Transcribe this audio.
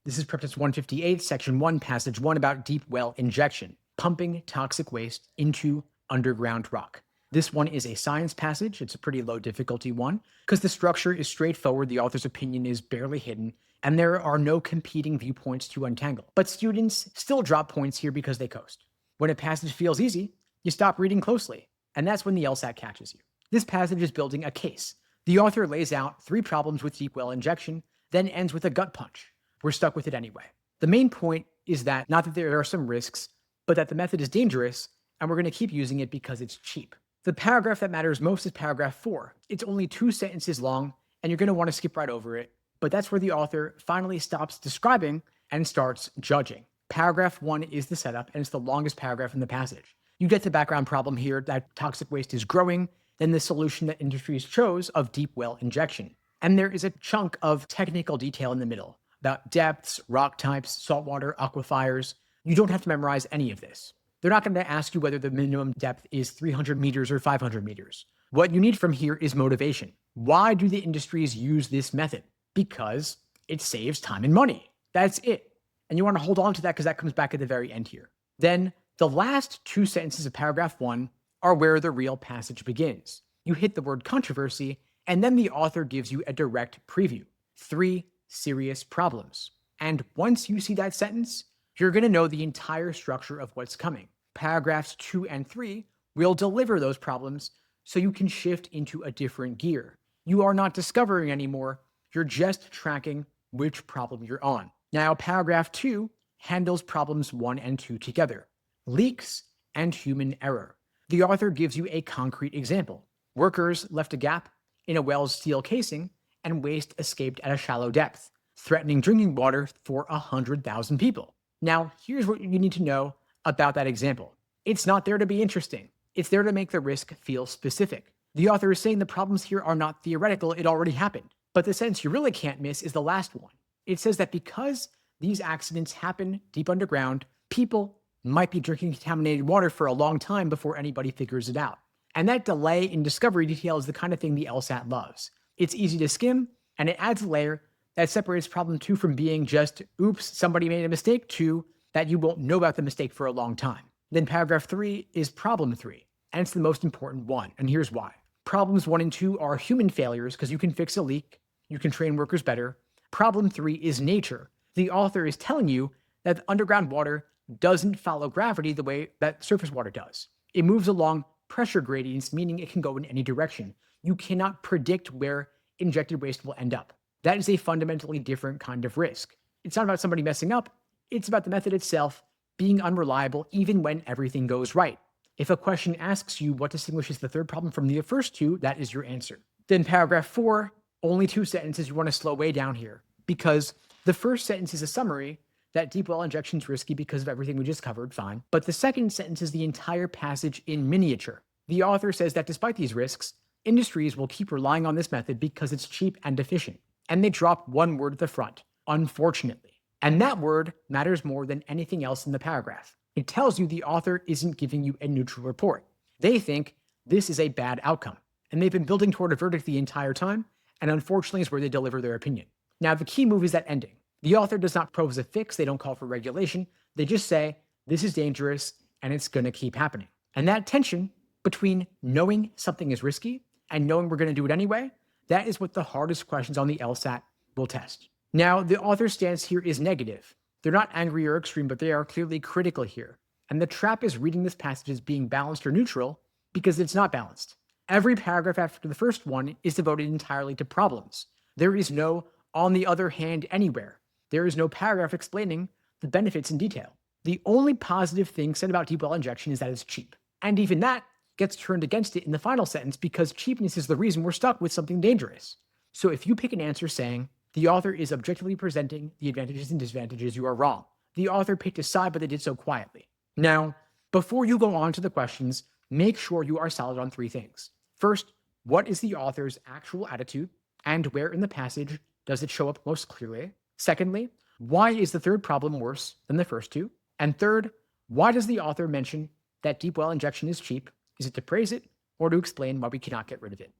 This is PrepTest 158, Section 1, Passage 1 about deep well injection, pumping toxic waste into underground rock. This one is a science passage. It's a pretty low difficulty one because the structure is straightforward, the author's opinion is barely hidden, and there are no competing viewpoints to untangle. But students still drop points here because they coast. When a passage feels easy, you stop reading closely, and that's when the LSAT catches you. This passage is building a case. The author lays out 3 problems with deep well injection, then ends with a gut punch. We're stuck with it anyway. The main point is that not that there are some risks, but that the method is dangerous, and we're going to keep using it because it's cheap. The paragraph that matters most is paragraph 4. It's only 2 sentences long, and you're going to want to skip right over it, but that's where the author finally stops describing and starts judging. Paragraph 1 is the setup, and it's the longest paragraph in the passage. You get the background problem here that toxic waste is growing, then the solution that industries chose of deep well injection. And there is a chunk of technical detail in the middle about depths, rock types, saltwater, aquifers. You don't have to memorize any of this. They're not going to ask you whether the minimum depth is 300 meters or 500 meters. What you need from here is motivation. Why do the industries use this method? Because it saves time and money. That's it. And you want to hold on to that because that comes back at the very end here. Then the last 2 sentences of paragraph 1 are where the real passage begins. You hit the word controversy, and then the author gives you a direct preview. 3 serious problems. And once you see that sentence, you're going to know the entire structure of what's coming. Paragraphs 2 and 3 will deliver those problems so you can shift into a different gear. You are not discovering anymore, you're just tracking which problem you're on. Now, paragraph 2 handles problems 1 and 2 together. Leaks and human error. The author gives you a concrete example. Workers left a gap in a well's steel casing and waste escaped at a shallow depth, threatening drinking water for 100,000 people. Now, here's what you need to know about that example. It's not there to be interesting. It's there to make the risk feel specific. The author is saying the problems here are not theoretical, it already happened. But the sentence you really can't miss is the last one. It says that because these accidents happen deep underground, people might be drinking contaminated water for a long time before anybody figures it out. And that delay in discovery detail is the kind of thing the LSAT loves. It's easy to skim, and it adds a layer that separates problem 2 from being just, oops, somebody made a mistake, to that you won't know about the mistake for a long time. Then paragraph 3 is problem 3, and it's the most important one, and here's why. Problems 1 and 2 are human failures because you can fix a leak, you can train workers better. Problem 3 is nature. The author is telling you that underground water doesn't follow gravity the way that surface water does. It moves along pressure gradients, meaning it can go in any direction. You cannot predict where injected waste will end up. That is a fundamentally different kind of risk. It's not about somebody messing up. It's about the method itself being unreliable even when everything goes right. If a question asks you what distinguishes the third problem from the first 2, that is your answer. Then paragraph 4, only 2 sentences. You want to slow way down here because the first sentence is a summary that deep well injection is risky because of everything we just covered, fine. But the second sentence is the entire passage in miniature. The author says that despite these risks, industries will keep relying on this method because it's cheap and efficient. And they drop one word at the front, unfortunately. And that word matters more than anything else in the paragraph. It tells you the author isn't giving you a neutral report. They think this is a bad outcome. And they've been building toward a verdict the entire time, and unfortunately is where they deliver their opinion. Now, the key move is that ending. The author does not propose a fix, they don't call for regulation, they just say, this is dangerous, and it's going to keep happening. And that tension between knowing something is risky and knowing we're going to do it anyway, that is what the hardest questions on the LSAT will test. Now, the author's stance here is negative. They're not angry or extreme, but they are clearly critical here. And the trap is reading this passage as being balanced or neutral because it's not balanced. Every paragraph after the first one is devoted entirely to problems. There is no on the other hand anywhere. There is no paragraph explaining the benefits in detail. The only positive thing said about deep well injection is that it's cheap. And even that gets turned against it in the final sentence because cheapness is the reason we're stuck with something dangerous. So if you pick an answer saying the author is objectively presenting the advantages and disadvantages, you are wrong. The author picked a side, but they did so quietly. Now, before you go on to the questions, make sure you are solid on 3 things. First, what is the author's actual attitude, and where in the passage does it show up most clearly? Secondly, why is the third problem worse than the first 2? And third, why does the author mention that deep well injection is cheap? Is it to praise it or to explain why we cannot get rid of it?